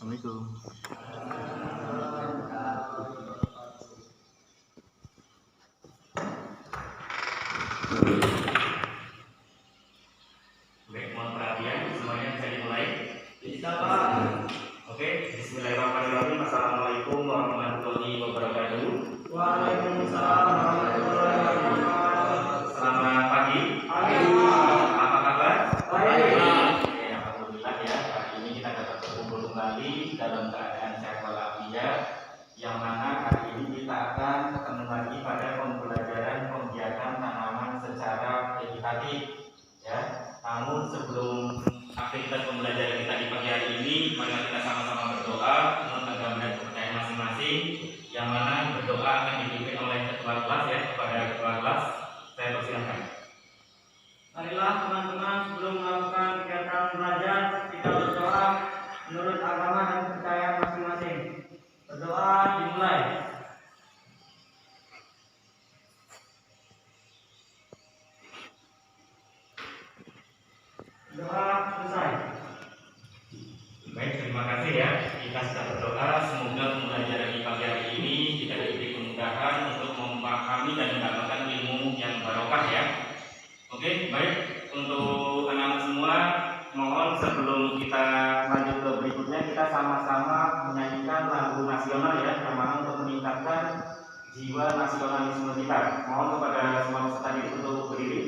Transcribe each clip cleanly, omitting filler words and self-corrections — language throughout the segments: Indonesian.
Assalamualaikum. Baik, mohon perhatian semuanya, bisa dimulai. Bisa, Pak. Oke, bismillahirrahmanirrahim. Assalamualaikum warahmatullahi wabarakatuh. Waalaikumsalam warahmatullahi wabarakatuh. Selamat pagi. Pagi. Apa kabar? Baik. Oke, alhamdulillah ya. Hari ini kita dapat berkumpul kembali dalam keadaan sehat walafiat, yang mana hari ini kita akan ketemu lagi pada pembelajaran pembiakan tanaman secara vegetatif. Ya, namun sebelum aktivitas pembelajaran kita di pagi hari ini, mari kita sama-sama berdoa menurut agama dan kepercayaan masing-masing, yang mana berdoa akan dipimpin oleh ketua kelas ya. Kepada ketua kelas, saya persilahkan. Marilah teman-teman, sebelum melakukan kegiatan belajar, kita berdoa menurut agama dan kepercayaan masing-masing. Berdoa dimulai. Doa selesai. Baik, terima kasih ya. Kita sudah berdoa, semoga pembelajaran di pagi hari ini kita diberi kemudahan untuk memahami dan mendapatkan ilmu yang barokah ya. Oke, baik. Untuk anak-anak semua, mohon sebelum kita lanjut ke berikutnya, kita sama-sama menyanyikan lagu nasional ya, yang mana untuk meningkatkan jiwa nasionalisme kita. Mohon kepada semua peserta didik untuk berdiri.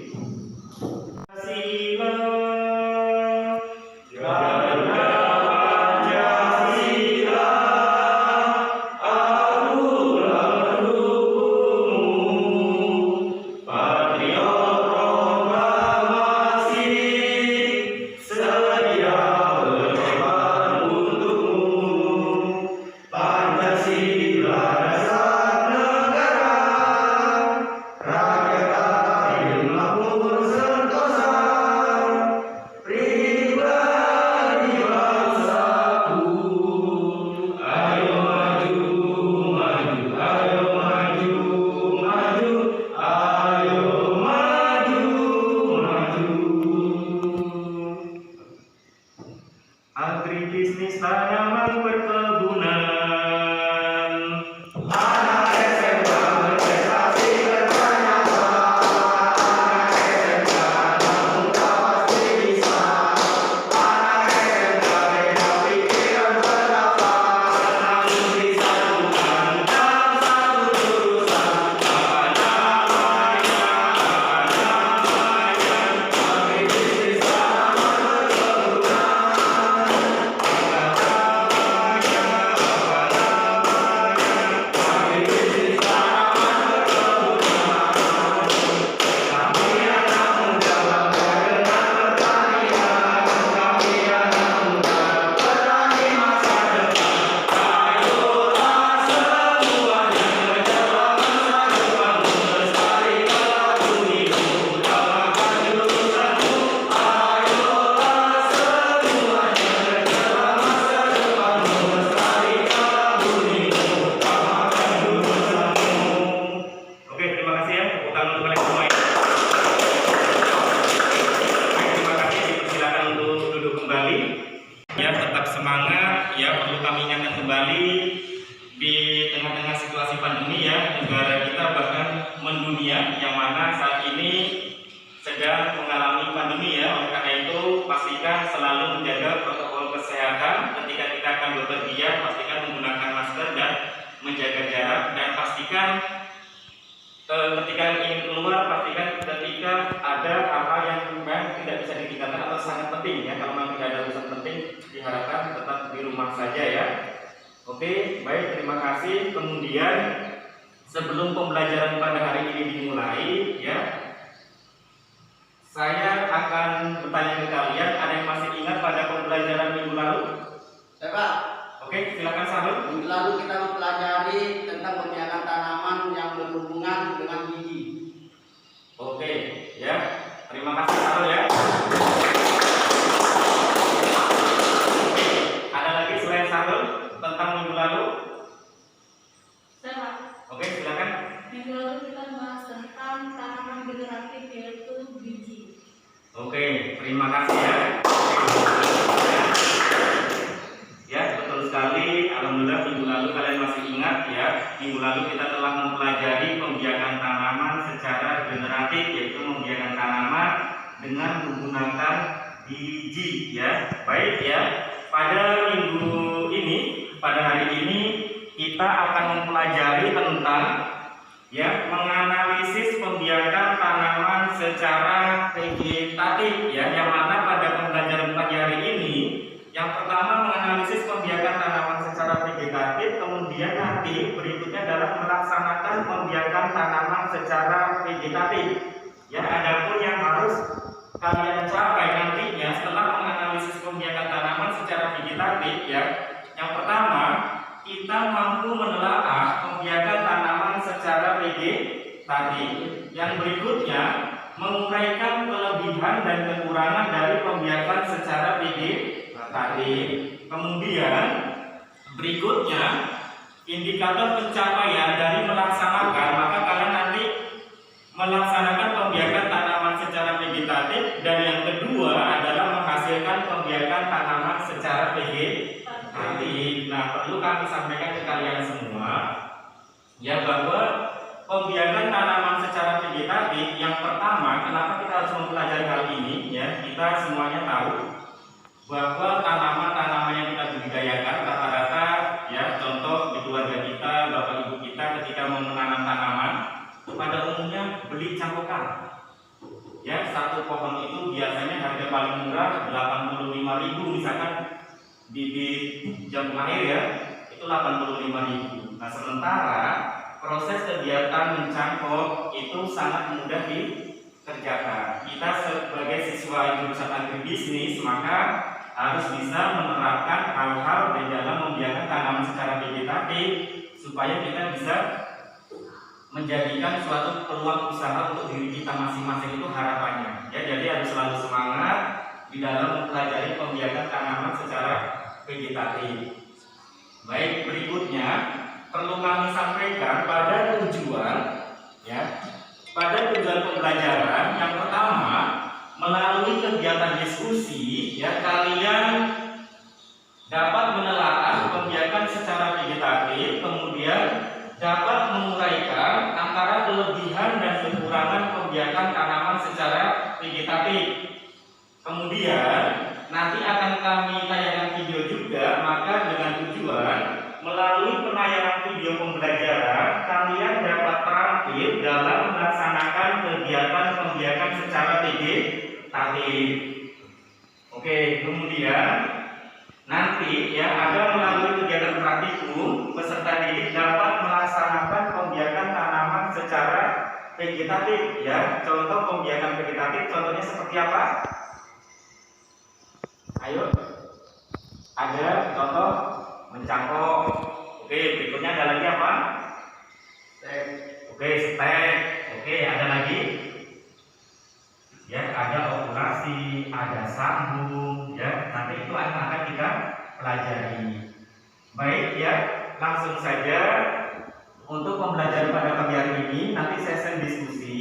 Agribisnis tanaman perkebunan. Anak SMK berprestasi berbanyak. Anak SMK namun tak pasti bisa. Anak SMK beda pikiran pendapat, namun disatukan dalam satu jurusan. Apa namanya? Agribisnis tanaman perkebunan. Oke, terima kasih ya. Tepuk tangan untuk kalian semua ya. Baik, terima kasih. Silakan untuk duduk kembali. Ya, tetap semangat. Ya, perlu kami ingatkan kembali di tengah-tengah situasi pandemi ya, negara kita bahkan mendunia, yang mana saat ini sedang mengalami pandemi ya. Oleh karena itu, pastikan selalu menjaga protokol kesehatan ketika kita akan bepergian. Pastikan menggunakan masker dan menjaga jarak, dan pastikan ketika ingin keluar, pastikan ketika ada hal-hal yang memang tidak bisa ditinggalkan atau sangat penting ya. Kalau memang tidak ada urusan penting, diharapkan tetap di rumah saja ya. Oke, baik, terima kasih. Kemudian sebelum pembelajaran pada hari ini dimulai ya, saya akan bertanya ke kalian, ada yang masih ingat pada pembelajaran Terima kasih ya. Ya, betul sekali. Alhamdulillah minggu lalu kalian masih ingat ya. Minggu lalu kita telah mempelajari pembiakan tanaman secara generatif, yaitu membiarkan tanaman dengan menggunakan biji ya. Baik ya. Pada minggu ini, pada hari ini kita akan mempelajari tentang ya menganalisis pembiakan tanaman secara vegetatif ya, yang mana pada pembelajaran pagi hari ini yang pertama menganalisis pembiakan tanaman secara vegetatif, kemudian nanti berikutnya adalah melaksanakan pembiakan tanaman secara vegetatif ya. Adapun yang harus kalian capai nantinya setelah menganalisis pembiakan tanaman secara vegetatif ya, yang pertama kita mampu menelaah pembiakan tanaman secara vegetatif. Yang berikutnya menguraikan kelebihan dan kekurangan dari pembiakan secara vegetatif. Kemudian berikutnya indikator pencapaian dari melaksanakan, maka kalian nanti melaksanakan pembiakan tanaman secara vegetatif, dan yang kedua adalah menghasilkan pembiakan tanaman secara vegetatif. Nah, perlu kami sampaikan ke kalian semua ya, bahwa pembiakan tanaman secara vegetatif yang pertama, kenapa kita harus mempelajari hal ini ya, kita semuanya tahu bahwa tanaman-tanaman yang kita budidayakan rata-rata ya, contoh di keluarga kita, bapak ibu kita ketika mau menanam tanaman pada umumnya beli cangkokan ya. Satu pohon itu biasanya harga paling murah 85.000, misalkan bibit jambu air ya, itu 85.000. Nah, sementara proses kegiatan mencangkok itu sangat mudah dikerjakan. Kita sebagai siswa jurusan agribisnis maka harus bisa menerapkan hal-hal di dalam membiarkan tanaman secara vegetatif supaya kita bisa menjadikan suatu peluang usaha untuk diri kita masing-masing, itu harapannya ya. Jadi harus selalu semangat di dalam mempelajari pembiakan tanaman secara vegetatif. Baik, berikutnya perlu kami sampaikan pada tujuan ya, pada tujuan pembelajaran yang pertama melalui kegiatan diskusi ya, kalian dapat menelaah pembiakan secara vegetatif, kemudian dapat menguraikan antara kelebihan dan kekurangan pembiakan tanaman secara vegetatif. Kemudian nanti akan kami tayangkan video juga, maka dengan tujuan melalui penayangan video pembelajaran kalian dapat terampil dalam melaksanakan kegiatan pembiakan secara vegetatif. Oke, kemudian nanti ya ada melalui kegiatan praktikum peserta didik dapat melaksanakan pembiakan tanaman secara vegetatif ya. Contoh pembiakan vegetatif contohnya seperti apa? Ayo, ada contoh mencangkok. Oke, berikutnya ada lagi apa? Stek. Oke, stek. Oke, ada lagi? Ya, ada okulasi, ada sambung. Ya, nanti itu akan kita pelajari. Baik ya, langsung saja untuk pembelajaran pada pagi hari ini. Nanti sesi diskusi.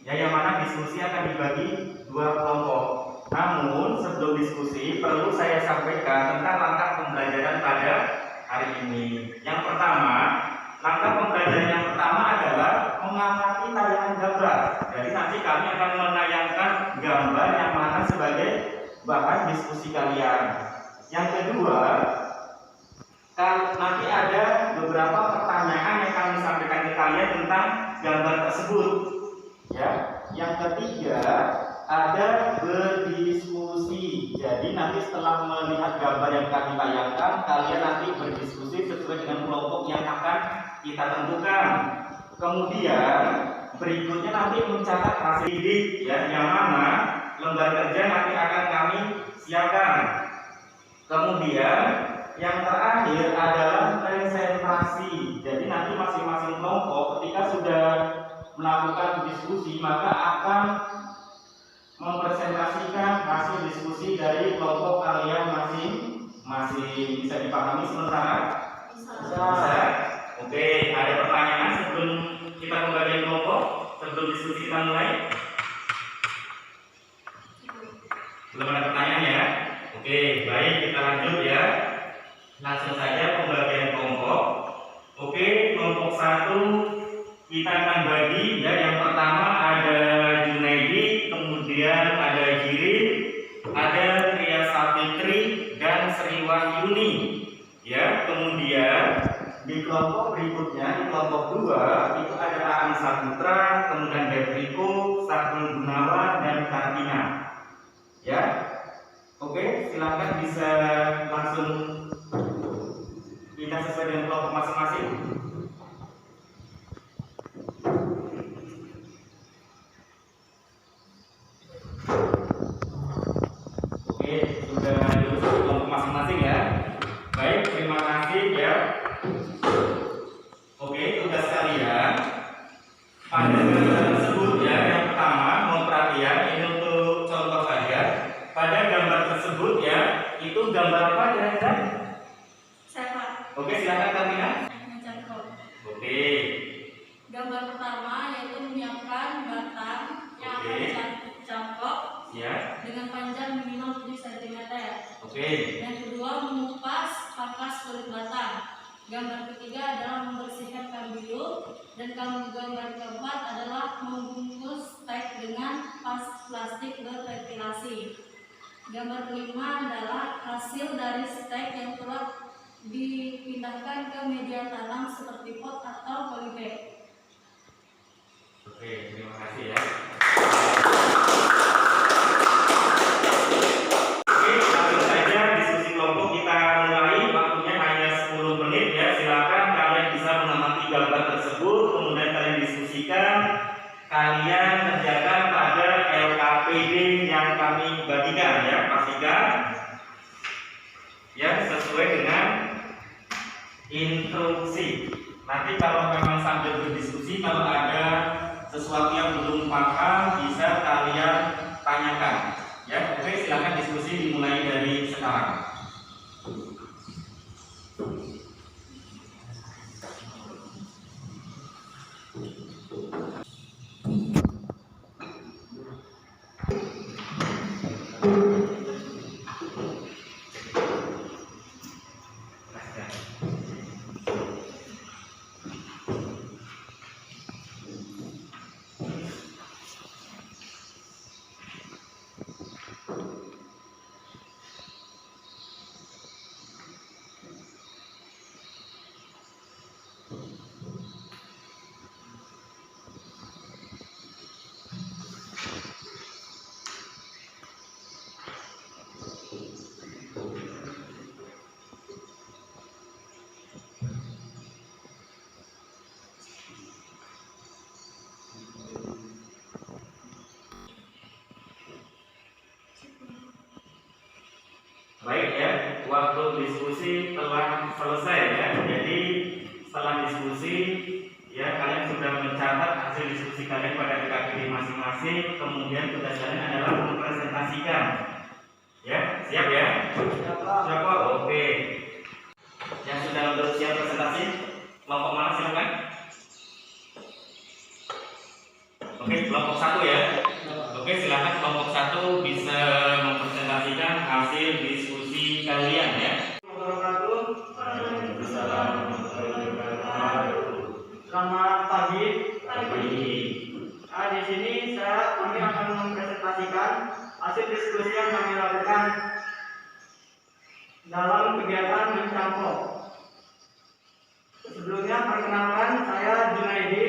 Ya, yang mana diskusi akan dibagi dua kelompok. Namun sebelum diskusi perlu saya sampaikan tentang langkah pembelajaran pada hari ini. Yang pertama, langkah pembelajaran yang pertama adalah mengamati tayangan gambar. Jadi nanti kami akan menayangkan gambar yang mana sebagai bahan diskusi kalian. Yang kedua, nanti ada beberapa pertanyaan yang kami sampaikan ke kalian tentang gambar tersebut. Ya. Yang ketiga, ada berdiskusi. Jadi nanti setelah melihat gambar yang kami tayangkan, kalian nanti berdiskusi sesuai dengan kelompok yang akan kita tentukan. Kemudian berikutnya nanti mencatat hasil didik ya, yang mana lembar kerja nanti akan kami siapkan. Kemudian yang terakhir adalah presentasi. Jadi nanti masing-masing kelompok ketika sudah melakukan diskusi maka akan mempresentasikan hasil diskusi dari kelompok kalian masing-masing. Bisa dipahami sementara? Bisa. Oke, ada pertanyaan sebelum kita membagi kelompok, sebelum diskusi kita mulai? Belum ada pertanyaan ya? Oke, baik, kita lanjut ya. Langsung saja pembagian kelompok. Oke, kelompok 1 kita akan bagi ya. Yang pertama ada Junaidi, kemudian ada Jirin, ada Tria Savitri dan Sri Wahyuni. Ya, kemudian di kelompok berikutnya, di kelompok 2 itu ada Aan Saputra, kemudian Devriko, Sahrul Gunawan dan Kartina. Ya, oke, silakan bisa langsung pindah sesuai dengan kelompok masing-masing. Oke, sudah diurus kelompok masing-masing ya. Baik, terima kasih ya. Oke, tugas kalian pada gambar tersebut ya. Yang pertama, mohon perhatian, ini untuk contoh saja. Pada gambar tersebut ya, itu gambar apa kira-kira? Saya Oke, silakan Karina. mencakup. Oke, Gambar pertama yaitu menyiapkan batang yang Oke. akan dicangkok ya. dengan panjang minimal 7 cm. Oke, Yang kedua, mengupas pangkas kulit batang. Gambar ketiga adalah membersihkan kambium, dan gambar keempat adalah membungkus tag dengan plastik berventilasi. Gambar kelima adalah hasil dari stek yang telah dipindahkan ke media tanam seperti pot atau polybag. oke, terima kasih ya. Oke, langsung saja diskusi kelompok kita mulai. Waktunya hanya 10 menit ya. Silakan kalian bisa mengamati gambar tersebut, kemudian kalian diskusikan, kalian kerjakan pada LKPD yang kami bagikan ya. Pastikan ya sesuai dengan instruksi. Nanti kalau memang sambil berdiskusi, kalau ada sesuatu yang belum paham bisa kalian tanyakan ya. Oke, silakan diskusi dimulai dari sekarang. Baik ya, waktu diskusi telah selesai ya. Jadi setelah diskusi ya, kalian sudah mencatat hasil diskusi kalian pada LKPD masing-masing. Kemudian tugas kalian adalah mempresentasikan. Ya, siap ya? Siap Pak? Oke. Yang sudah untuk siap presentasi, kelompok mana silakan? Oke, kelompok 1 ya. Oke, silakan kelompok 1 bisa mempresentasikan hasil diskusi kalian ya. Selamat pagi. Di sini kami akan mempresentasikan hasil diskusi yang kami lakukan dalam kegiatan mencangkok. Sebelumnya perkenalkan, saya Junaidi.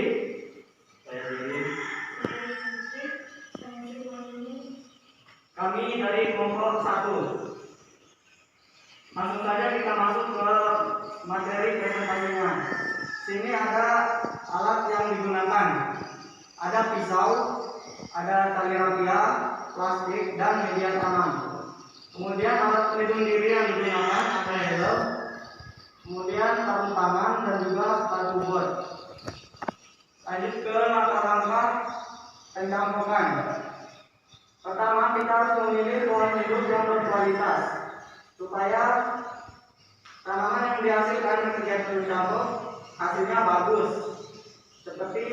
Kami dari kelompok 1. Langsung saja kita masuk ke materi presentasinya. Sini ada alat yang digunakan. Ada pisau, ada tali rapia, plastik, dan media tanam. Kemudian alat pelindung diri yang digunakan ada helm, kemudian sarung tangan dan juga sepatu bot. Lanjut ke langkah-langkah pencampokan. Pertama, kita harus memilih pohon hidup yang berkualitas supaya tanaman yang dihasilkan ketika mencampur hasilnya bagus seperti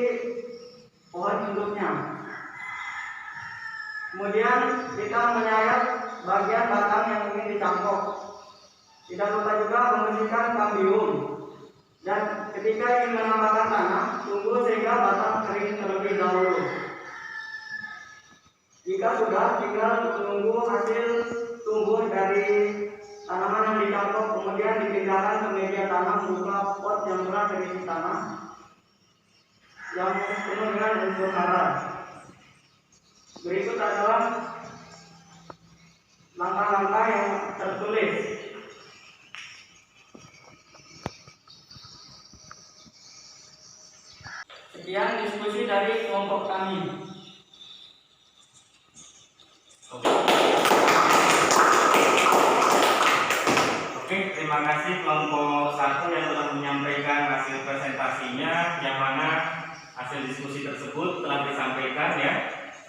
pohon hidupnya. Kemudian kita menyayat Tidak lupa juga membersihkan kambium. Dan ketika ingin menambahkan tanah, tunggu sehingga batang kering terlebih dahulu. Jika sudah, tinggal menunggu hasil tumbuh dari tanaman yang dicangkok, kemudian dipindahkan ke media tanam berupa pot yang telah terisi tanah yang penuh dengan unsur hara. Berikut adalah langkah-langkah yang tertulis. Sekian diskusi dari kelompok kami. Oke, terima kasih kelompok 1 yang telah menyampaikan hasil presentasinya, yang mana hasil diskusi tersebut telah disampaikan ya.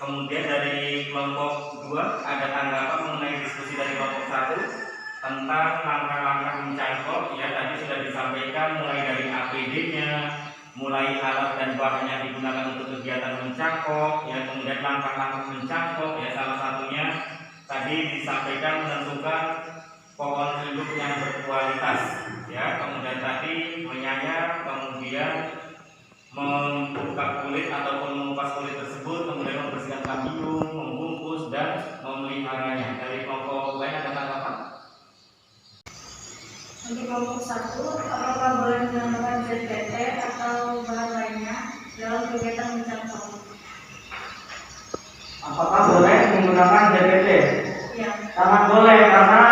Kemudian dari kelompok 2 ada tanggapan mengenai diskusi dari kelompok 1 tentang langkah-langkah mencangkok ya. Tadi sudah disampaikan mulai dari APD-nya, mulai alat dan bahan yang digunakan untuk kegiatan mencangkok ya, kemudian langkah-langkah mencangkok ya, salah satunya tadi disampaikan menentukan pohon induk yang berkualitas ya, kemudian tadi menyayat, kemudian membuka kulit ataupun mengupas kulit tersebut, kemudian membersihkan kambium, membungkus dan memeliharanya. Dari kelompok lain ada tanggapan? Untuk kelompok 1, apakah boleh menambahkan ZPT atau bahan lainnya dalam kegiatan mencangkok? Apakah boleh menggunakan ZPT? Ya. Sangat boleh, karena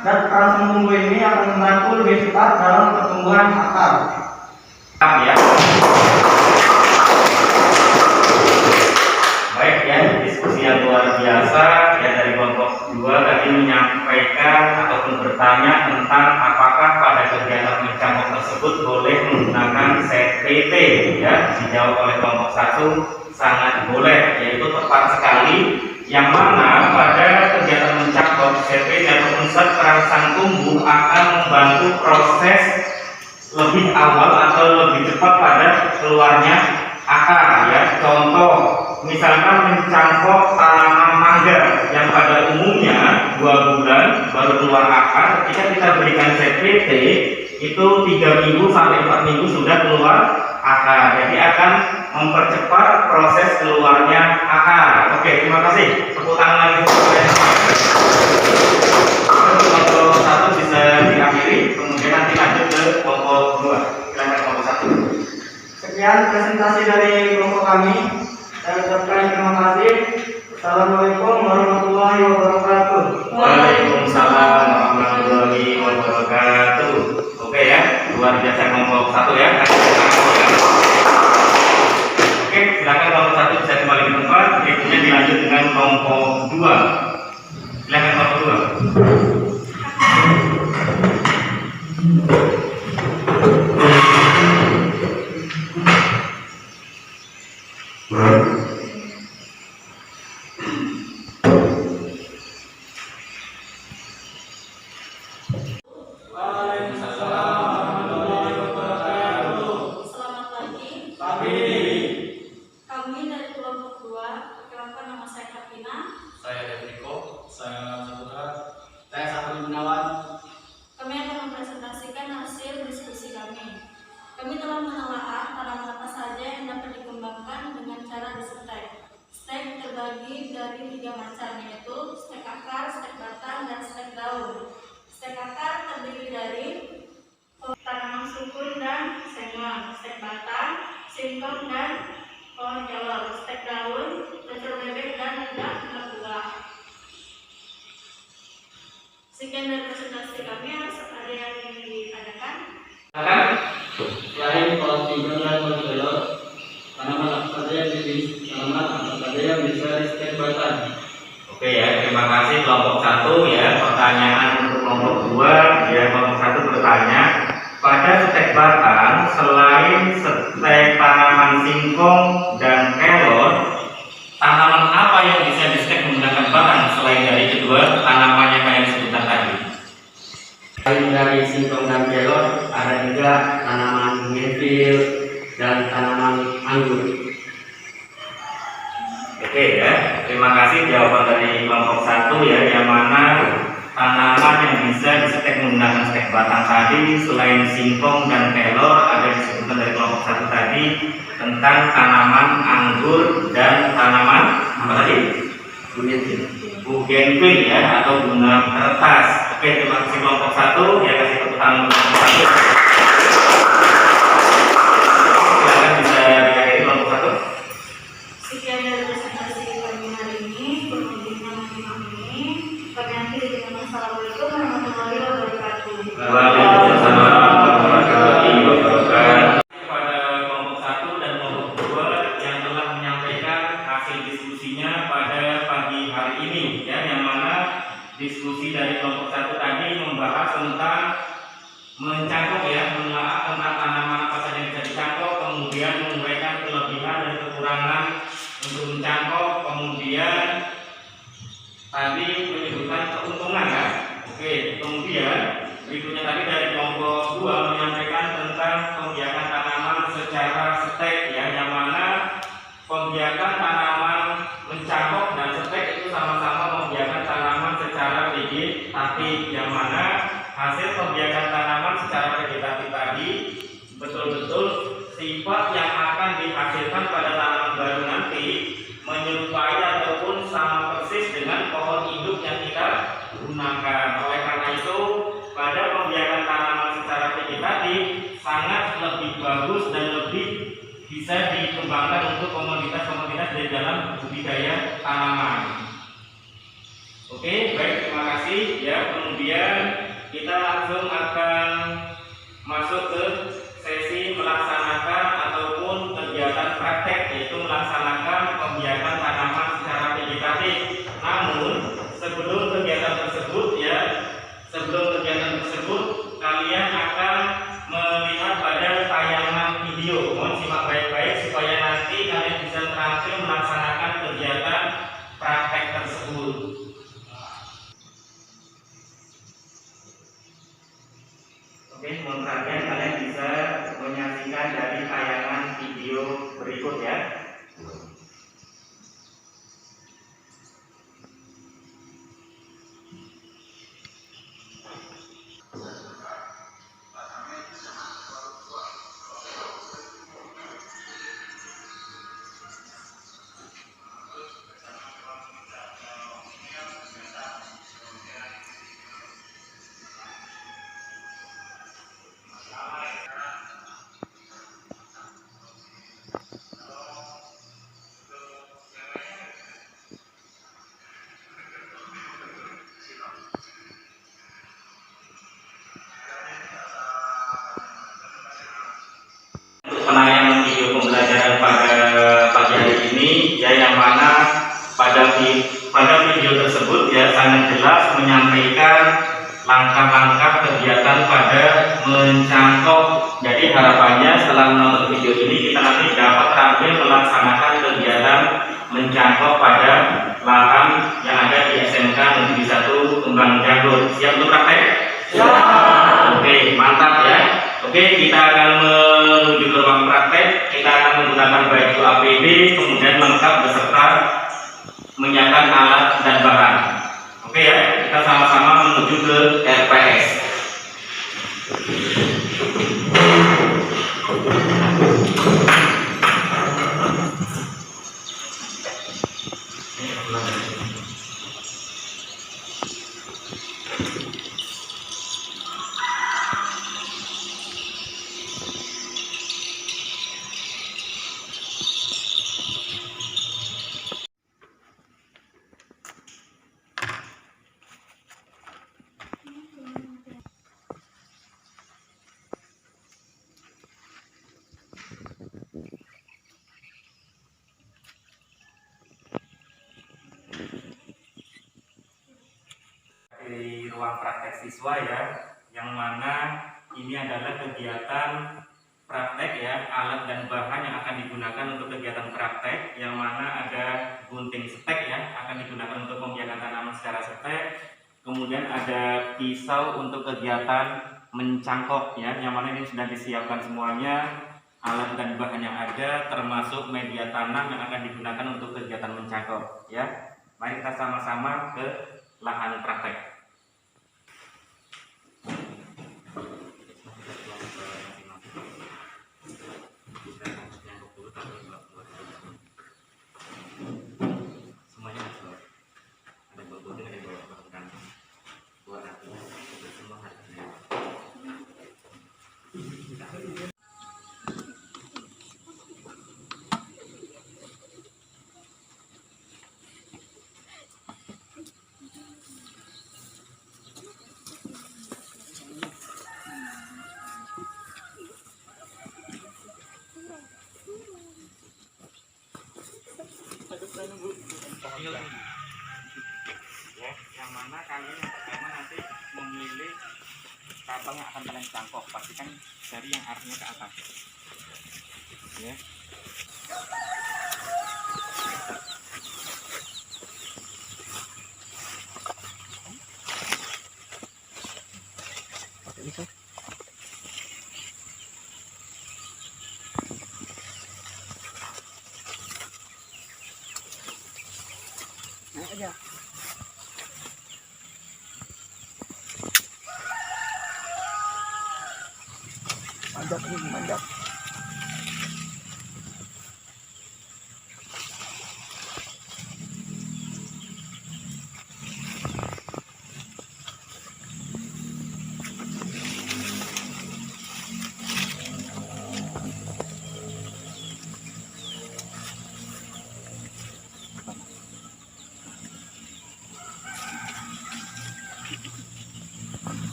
zat perangsang tumbuh ini akan membantu lebih cepat dalam pertumbuhan akar. Ya. Baik ya, diskusi yang luar biasa ya. Dari kelompok 2 tadi menyampaikan ataupun bertanya tentang apakah pada kegiatan mencangkok tersebut boleh menggunakan ZPT ya. Dijawab oleh kelompok 1 sangat boleh, yaitu tepat sekali, yang mana pada kegiatan mencangkok ZPT ataupun zat perangsang tumbuh akan membantu proses lebih awal atau lebih cepat pada keluarnya akar ya. Contoh misalkan mencangkok tanaman mangga yang pada umumnya 2 bulan baru keluar akar, ketika kita berikan ZPT itu 3 minggu sampai 4 minggu sudah keluar akar, jadi akan mempercepat proses keluarnya akar. Oke, terima kasih. Tepuk tangan lagi. Kelompok 1 bisa diakhiri, kemudian nanti lanjut ke kelompok 2. Silakan kelompok 1. Sekian presentasi dari kelompok kami. Saya ucapkan terima kasih. Assalamualaikum warahmatullahi wabarakatuh. Waalaikumsalam warahmatullahi wabarakatuh. Oke ya, luar biasa kelompok 1 ya. Oke, silakan kelompok 1 bisa kembali ke tempat. Berikutnya dilanjut dengan kelompok 2. Silakan kelompok 2. Kami telah menelaah tanaman apa saja yang dapat dikembangkan dengan cara distek. Stek terbagi dari 3 macam, yaitu stek akar, stek batang, dan stek daun. Stek akar terdiri dari tanaman sukun dan sengon. Stek batang, singkong dan pohon kelor. Stek daun, telur bebek dan lidah buah. Sekian dari presentasi kami. Ada yang ingin ditanyakan? Selain pohon singkong dan pohon kelor, tanaman apa saja yang bisa distek batang? Oke ya, terima kasih kelompok 1 ya. Pertanyaan untuk kelompok 2 ya. Kelompok 1 bertanya, pada stek batang selain stek tanaman singkong dan kelor, tanaman apa yang bisa distek menggunakan batang selain dari kedua tanaman yang kalian sebutkan tadi? Selain dari singkong dan kelor, ada juga tanaman genvil dan tanaman anggur. Oke ya, terima kasih jawaban dari kelompok 1 ya, yang mana tanaman yang bisa disetek menggunakan stek batang tadi selain singkong dan kelor ada disebutkan dari kelompok 1 tadi tentang tanaman anggur dan tanaman apa tadi? Bougainville ya, atau bunga kertas. Oke, terima kasih kelompok 1 ya, kasih tepuk tangan untuk kelompok 1. Silakan bisa dikaitkan kelompok 1. Sekian dari presentasi pagi hari ini. Kurang lebihnya mohon ini. Kami akhiri dengan Assalamualaikum warahmatullahi wabarakatuh. Waalaikumsalam warahmatullahi wabarakatuh. Kepada kelompok 1 dan kelompok 2 yang telah menyampaikan hasil diskusinya pada pagi hari ini ya, yang mana diskusi dari kelompok 1 tadi membahas tentang mencangkok ya, menelaah tentang tanaman apa saja yang bisa dicangkok, kemudian menguraikan kelebihan dan kekurangan untuk mencangkok, kemudian tadi menyebutkan keuntungan ya. Oke, kemudian berikutnya tadi dari kelompok 2 menyampaikan tentang pembiakan tanaman secara setek ya, yang mana pembiakan tanaman mencangkok dan setek itu sama-sama membiakan tanaman secara vegetatif, yang mana hasil pembiakan tanaman secara vegetatif tadi betul-betul sifat yang akan dihasilkan pada tanaman baru nanti menyerupai ataupun sama persis dengan pohon induk yang kita gunakan. Oleh karena itu, pada pembiakan tanaman secara vegetatif sangat lebih bagus dan lebih bisa dikembangkan untuk komoditas-komoditas di dalam budidaya tanaman. Oke, baik, terima kasih ya. Kemudian kita langsung akan masuk ke sesi melaksanakan ataupun kegiatan praktek, yaitu melaksanakan pembiakan tanaman secara vegetatif. Namun sebelum kegiatan tersebut kalian akan melihat pada tayangan video. Mohon simak baik-baik supaya nanti kalian bisa terampil melaksanakan kegiatan praktek tersebut. Oke, mohon perhatian, kalian bisa menyaksikan dari tayangan video berikut ya. Penayangan video pembelajaran pada pagi hari ini ya, yang mana pada video tersebut ya sangat jelas menyampaikan langkah-langkah kegiatan pada mencangkok. Jadi harapannya setelah menonton video ini kita nanti dapat terampil melaksanakan kegiatan mencangkok pada lahan yang ada di SMK Negeri 1 Kembang Janggut. Siap untuk praktek? Siap. Oke, mantap ya. Oke, kita akan menuju ke ruang praktek. Kita akan menggunakan baju APD, kemudian lengkap beserta menyiapkan alat dan bahan. Oke ya, kita sama-sama menuju ke RPS. Di ruang praktek siswa ya, yang mana ini adalah kegiatan praktek ya, alat dan bahan yang akan digunakan untuk kegiatan praktek, yang mana ada gunting setek ya, akan digunakan untuk pembiakan tanaman secara setek. Kemudian ada pisau untuk kegiatan mencangkok ya, yang mana ini sudah disiapkan semuanya, alat dan bahan yang ada, termasuk media tanam yang akan digunakan untuk kegiatan mencangkok ya. Mari kita sama-sama ke lahan praktek. Ya, yang mana kalian yang pertama nanti memilih cabang yang akan kalian cangkok, pastikan dari yang arahnya ke atas. Ya. Manjat.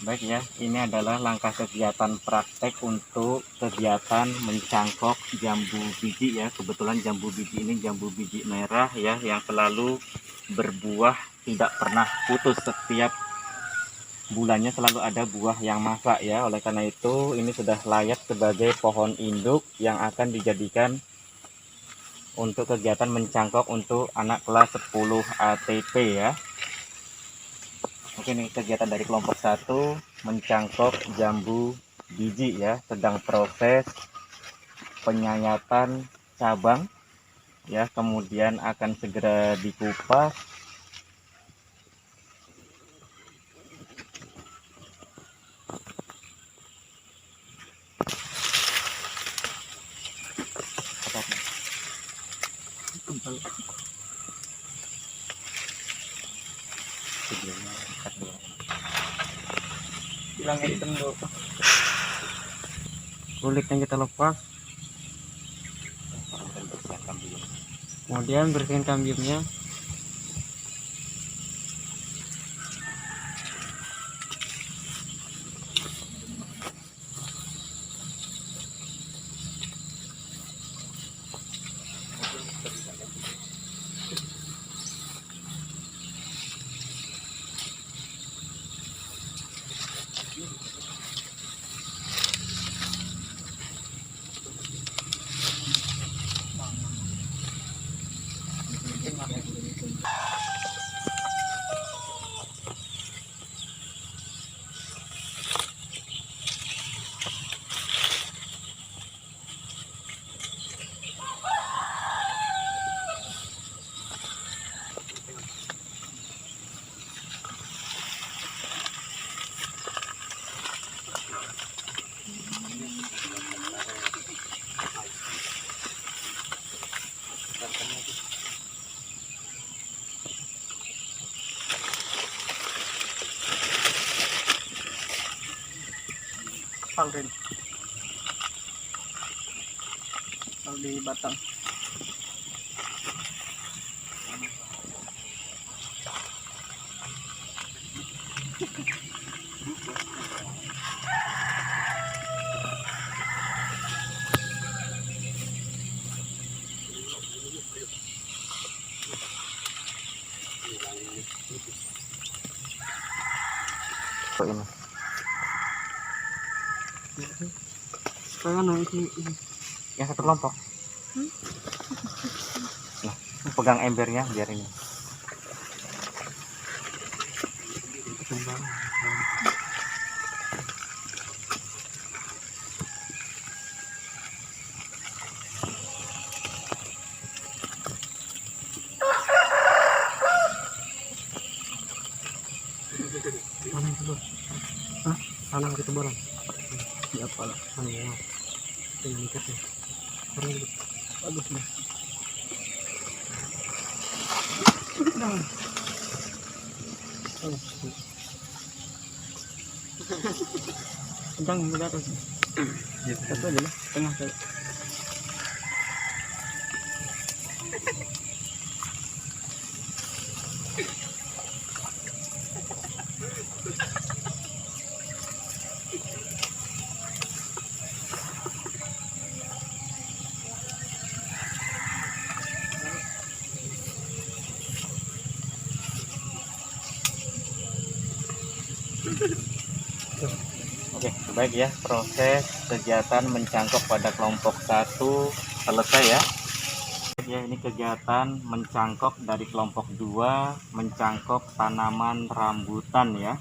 Baik ya, ini adalah langkah kegiatan praktek untuk kegiatan mencangkok jambu biji ya. Kebetulan jambu biji ini jambu biji merah ya, yang selalu berbuah, tidak pernah putus, setiap bulannya selalu ada buah yang masak ya. Oleh karena itu ini sudah layak sebagai pohon induk yang akan dijadikan untuk kegiatan mencangkok untuk anak kelas 10 ATP ya. Oke, ini kegiatan dari kelompok 1 mencangkok jambu biji ya, sedang proses penyayatan cabang ya, kemudian akan segera dikupas. Bilangnya hitam dulu. Kulitnya kita lepas, kemudian bersihin kambingnya. Palrin. Kalau di batang. Ini Pengen ini. yang satu kelompok. Nah, pegang embernya biar ini. Mana itu bro? Hah? Tanah gitu barang? Di apa lah? Mana ya? Dengan ikatnya. Orang itu bagus nih. Sedang di atas. Satu aja lah, tengah saja. Baik ya, proses kegiatan mencangkok pada kelompok 1 selesai ya. Ya, ini kegiatan mencangkok dari kelompok 2, mencangkok tanaman rambutan ya.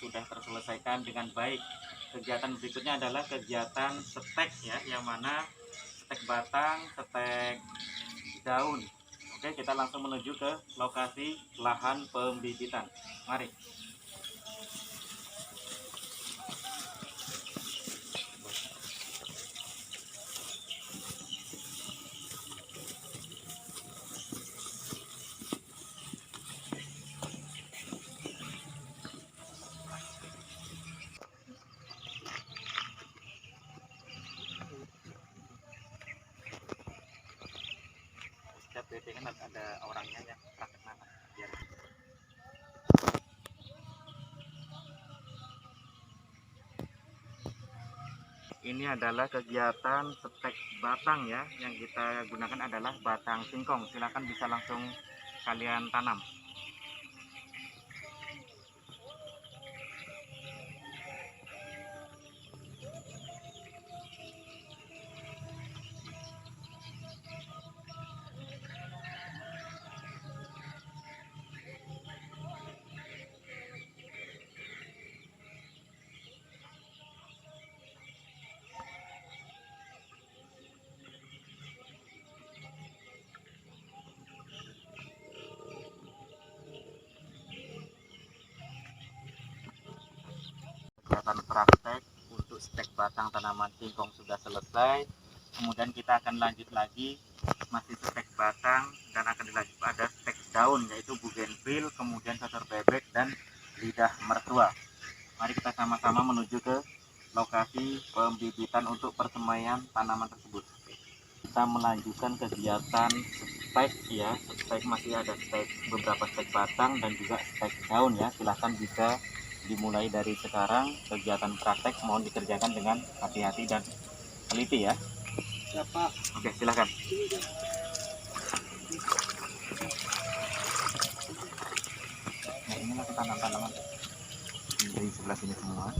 Sudah terselesaikan dengan baik. Kegiatan berikutnya adalah kegiatan stek ya, yang mana stek batang, stek daun. Oke, kita langsung menuju ke lokasi lahan pembibitan. Mari. alat ada orangnya ya, praktek mana biar. Ini adalah kegiatan stek batang ya, yang kita gunakan adalah batang singkong. Silakan bisa langsung kalian tanam. Kegiatan praktek untuk stek batang tanaman singkong sudah selesai. Kemudian kita akan lanjut lagi, masih stek batang dan akan dilanjut pada stek daun, yaitu bougainville, kemudian cocor bebek dan lidah mertua. Mari kita sama-sama menuju ke lokasi pembibitan untuk persemaian tanaman tersebut. Kita melanjutkan kegiatan stek ya, stek masih ada stek, beberapa stek batang dan juga stek daun ya. Silahkan bisa dimulai dari sekarang. Kegiatan praktek mohon dikerjakan dengan hati-hati dan teliti ya. Ya Pak. Oke, silahkan. Nah, inilah tanaman-tanaman dari sebelah sini semua.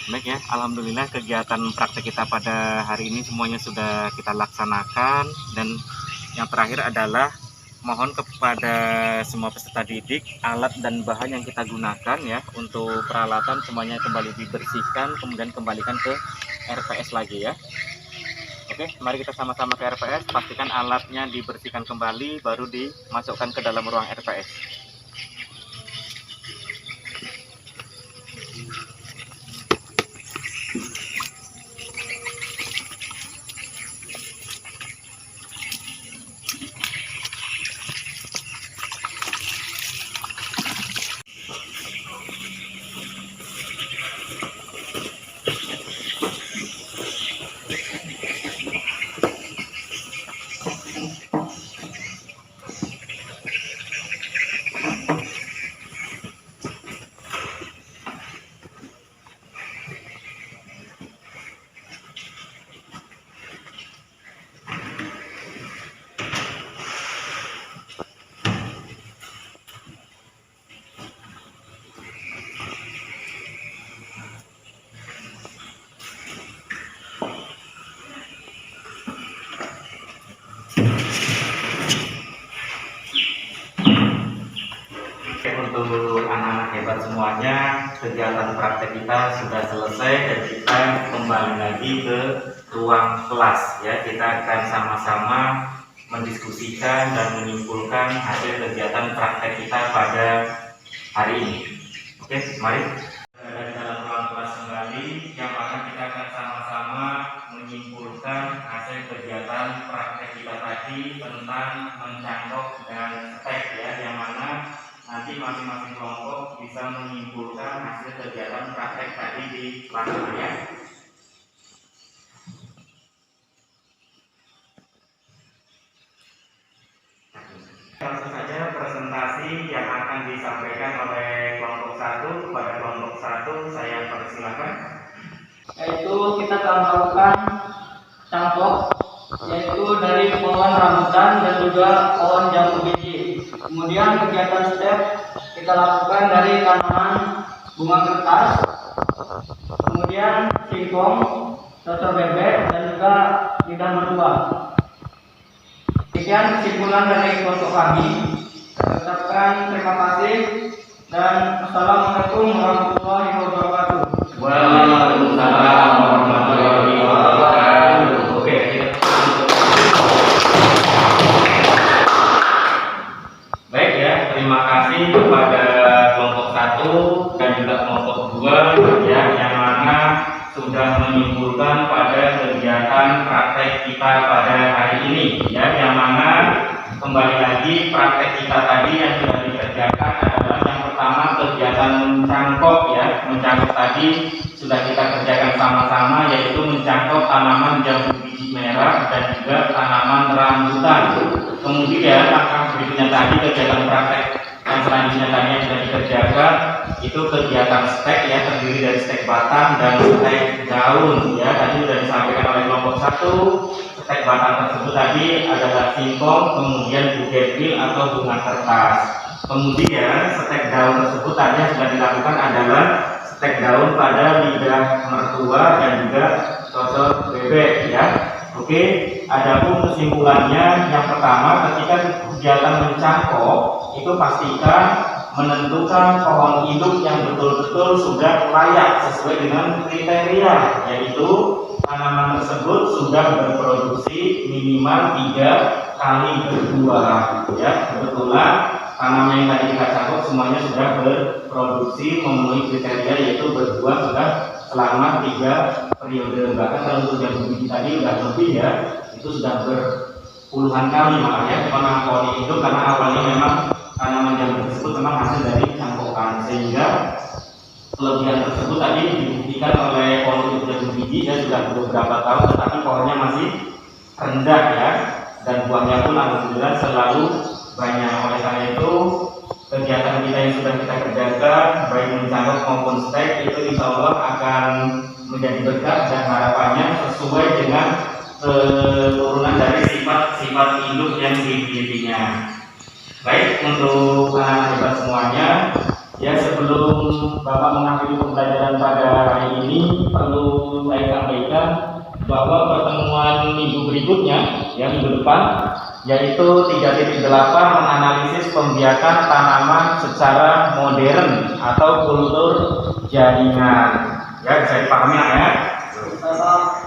Baik ya, alhamdulillah kegiatan praktek kita pada hari ini semuanya sudah kita laksanakan. Dan yang terakhir adalah mohon kepada semua peserta didik, alat dan bahan yang kita gunakan ya untuk peralatan semuanya kembali dibersihkan, kemudian kembalikan ke RPS lagi ya. Oke, mari kita sama-sama ke RPS, pastikan alatnya dibersihkan kembali baru dimasukkan ke dalam ruang RPS. untuk anak-anak hebat semuanya, kegiatan praktek kita sudah selesai dan kita kembali lagi ke ruang kelas ya. Kita akan sama-sama mendiskusikan dan menyimpulkan hasil kegiatan praktek kita pada hari ini. Oke, mari berada di dalam ruang kelas kembali, yang mana kita akan sama-sama menyimpulkan hasil kegiatan praktek kita tadi tentang mencangkok dan stek ya, yang mana nanti masing-masing kelompok bisa menyimpulkan hasil kegiatan praktek tadi di kelasnya. Langsung saja presentasi yang akan disampaikan oleh kelompok 1 kepada kelompok 1, saya persilakan. Yaitu kita akan melakukan cangkok, yaitu dari pohon rambutan dan juga pohon jambu biji. Kemudian kegiatan step kita lakukan dari tanaman bunga kertas, kemudian singkong, cocok bebek, dan juga lidah mertua. Demikian kesimpulan dari kelompok kami. Saya ucapkan terima kasih dan assalamualaikum warahmatullahi wabarakatuh. Waalaikumsalam warahmatullahi wabarakatuh. Oke. Baik ya, terima kasih kepada kelompok 1 dan juga kelompok 2 ya, yang mana sudah menyimpulkan pada kegiatan praktek kita pada hari ini ya, yang mana kembali lagi praktek kita tadi yang sudah dikerjakan adalah yang pertama kegiatan mencangkok ya. Mencangkok tadi sudah kita kerjakan sama-sama, yaitu mencangkok tanaman jambu biji merah dan juga tanaman rambutan. Kemudian langkah berikutnya tadi kegiatan praktek yang selanjutnya tadi yang sudah dikerjakan itu kegiatan stek ya, terdiri dari stek batang dan stek daun ya. Tadi sudah disampaikan oleh kelompok 1. Stek batang tersebut tadi adalah singkong, kemudian bugenvil atau bunga kertas. Kemudian stek daun tersebut tadi yang sudah dilakukan adalah stek daun pada lidah mertua dan juga cocok bebek ya. Oke, adapun kesimpulannya yang pertama, ketika kegiatan mencangkok itu pastikan menentukan pohon induk yang betul-betul sudah layak sesuai dengan kriteria, yaitu tanaman tersebut sudah berproduksi minimal 3 kali berbuah ya. Kebetulan tanaman yang tadi kita cangkok semuanya sudah berproduksi memenuhi kriteria, yaitu berbuah sudah selama 3 periode. Bahkan kalau untuk jambu biji tadi sudah lebih ya, itu sudah berpuluhan kali makanya karena pohon induk, karena awalnya memang tanaman jambu tersebut memang hasil dari cangkokan, sehingga kelebihan tersebut tadi dibuktikan oleh pohon induk jambu biji ya, sudah beberapa tahun tetapi pohonnya masih rendah ya, dan buahnya pun alhamdulillah selalu banyak. Oleh karena itu kegiatan kita yang sudah kita kerjakan baik mencangkok maupun stek itu insya Allah akan menjadi berkah dan harapannya sesuai dengan turunan dari sifat-sifat induk yang dimilikinya. Baik, untuk anak-anak hebat semuanya ya, sebelum Bapak mengakhiri pembelajaran pada hari ini perlu saya sampaikan bahwa pertemuan minggu berikutnya ya, minggu depan, yaitu 3.8 menganalisis pembiakan tanaman secara modern atau kultur jaringan ya, bisa dipahami ya.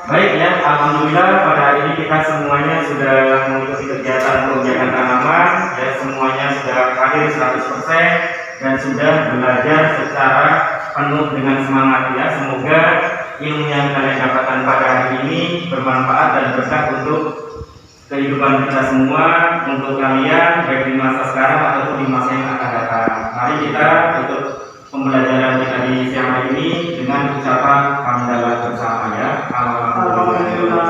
Baik ya, alhamdulillah pada hari ini kita semuanya sudah mengikuti kegiatan pembiakan tanaman ya, semuanya sudah hadir 100% dan sudah belajar secara penuh dengan semangat ya. Semoga ilmu yang kalian dapatkan pada hari ini bermanfaat dan berkah untuk kehidupan kita semua, untuk kalian baik di masa sekarang ataupun di masa yang akan datang. Mari kita tutup pembelajaran kita di siang hari ini dengan ucapan hamdalah bersama ya. Alhamdulillah.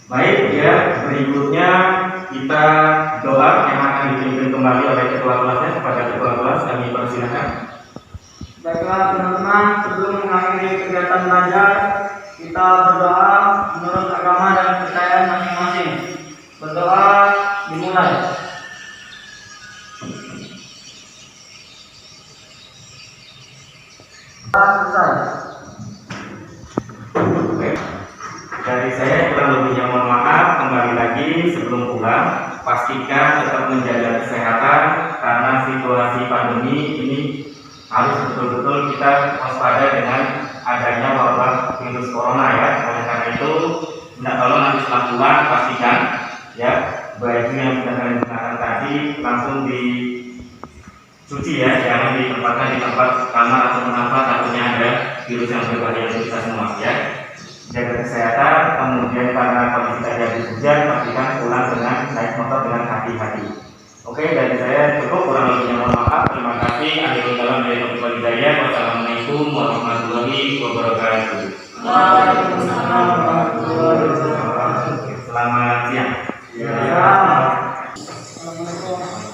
Baik ya, berikutnya kita doa yang akan dipimpin kembali oleh ketua kelasnya. Kepada ketua kelas kami persilakan. Baiklah teman-teman, sebelum mengakhiri kegiatan belajar, kita berdoa menurut agama dan kepercayaan masing-masing. Berdoa dimulai. Selesai. Dari saya kurang lebihnya mohon maaf. Kembali lagi sebelum pulang, pastikan tetap menjaga kesehatan karena situasi pandemi ini harus betul-betul kita waspada dengan adanya wabah virus corona ya. Oleh karena itu, kalau nanti setelah pulang pastikan ya baju yang sudah kalian gunakan tadi langsung dicuci ya, jangan ditempatkan di tempat kamar atau tempat takutnya ada virus yang berbahaya untuk kita semua ya. Jaga kesehatan, kemudian karena kondisi tadi habis hujan, pastikan pulang dengan naik motor dengan hati-hati. Oke, dari saya cukup, kurang lebihnya mohon maaf. Terima kasih. Akhirul kalam dari Taufiq wal Hidayah. Wassalamualaikum warahmatullahi wabarakatuh. Waalaikumsalam warahmatullahi wabarakatuh. Selamat siang. Ya. Assalamualaikum.